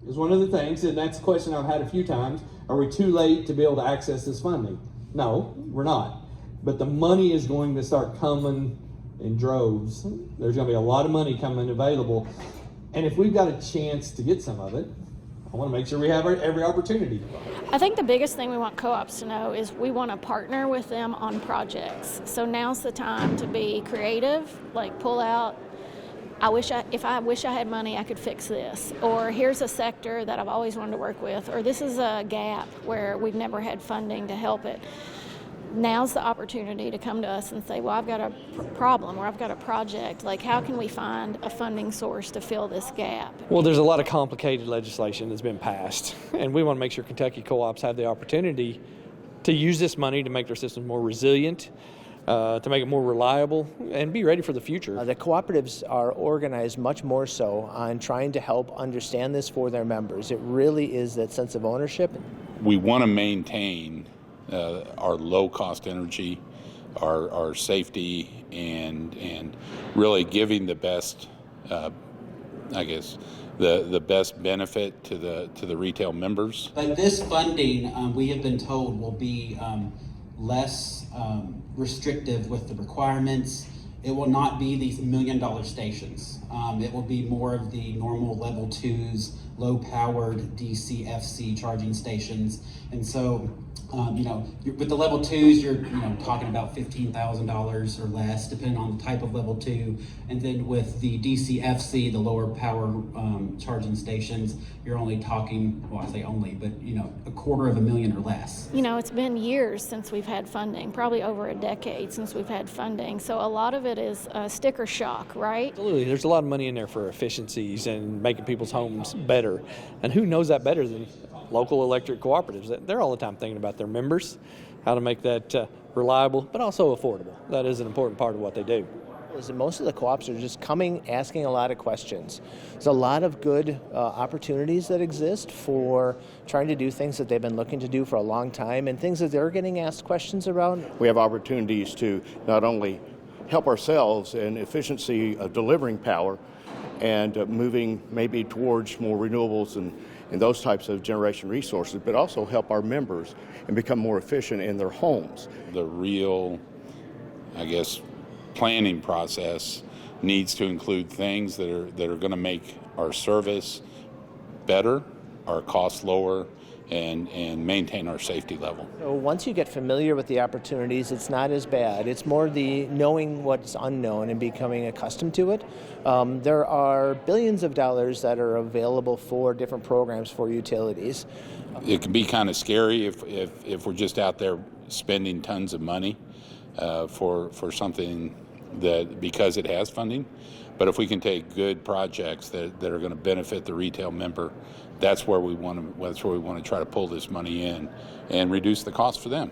is one of the things, and that's a question I've had a few times. Are we too late to be able to access this funding? No, we're not. But the money is going to start coming in droves. There's going to be a lot of money coming available. And if we've got a chance to get some of it, I want to make sure we have every opportunity. I think the biggest thing we want co-ops to know is we want to partner with them on projects. So now's the time to be creative, like pull out, if I wish I had money, I could fix this. Or here's a sector that I've always wanted to work with. Or this is a gap where we've never had funding to help it. Now's the opportunity to come to us and say, well, I've got a problem or I've got a project. Like, how can we find a funding source to fill this gap? Well, there's a lot of complicated legislation that's been passed, and we want to make sure Kentucky co-ops have the opportunity to use this money to make their systems more resilient, to make it more reliable, and be ready for the future. The cooperatives are organized much more so on trying to help understand this for their members. It really is that sense of ownership. We want to maintain our low-cost energy, our safety, and really giving the best, the best benefit to the retail members. But this funding, we have been told, will be less restrictive with the requirements. It will not be these $1 million stations. It will be more of the normal level 2s, low-powered DC/FC charging stations. And so, with the level 2s, you're talking about $15,000 or less, depending on the type of level 2. And then with the DC/FC, the lower power charging stations, you're only talking, well, I say only, but $250,000 or less. It's been years since we've had funding, probably over a decade since we've had funding. So a lot of it is sticker shock, right? Absolutely. There's a lot of money in there for efficiencies and making people's homes better. And who knows that better than local electric cooperatives? They're all the time thinking about their members, how to make that reliable, but also affordable. That is an important part of what they do. Most of the co-ops are just coming, asking a lot of questions. There's a lot of good opportunities that exist for trying to do things that they've been looking to do for a long time and things that they're getting asked questions around. We have opportunities to not only help ourselves in efficiency of delivering power and moving maybe towards more renewables and those types of generation resources, but also help our members and become more efficient in their homes. The real, planning process needs to include things that are going to make our service better, our costs lower, and maintain our safety level. So once you get familiar with the opportunities, it's not as bad. It's more the knowing what's unknown and becoming accustomed to it. There are billions of dollars that are available for different programs for utilities. It can be kind of scary if we're just out there spending tons of money for something that because it has funding. But if we can take good projects that are going to benefit the retail member, that's where we want to try to pull this money in and reduce the cost for them.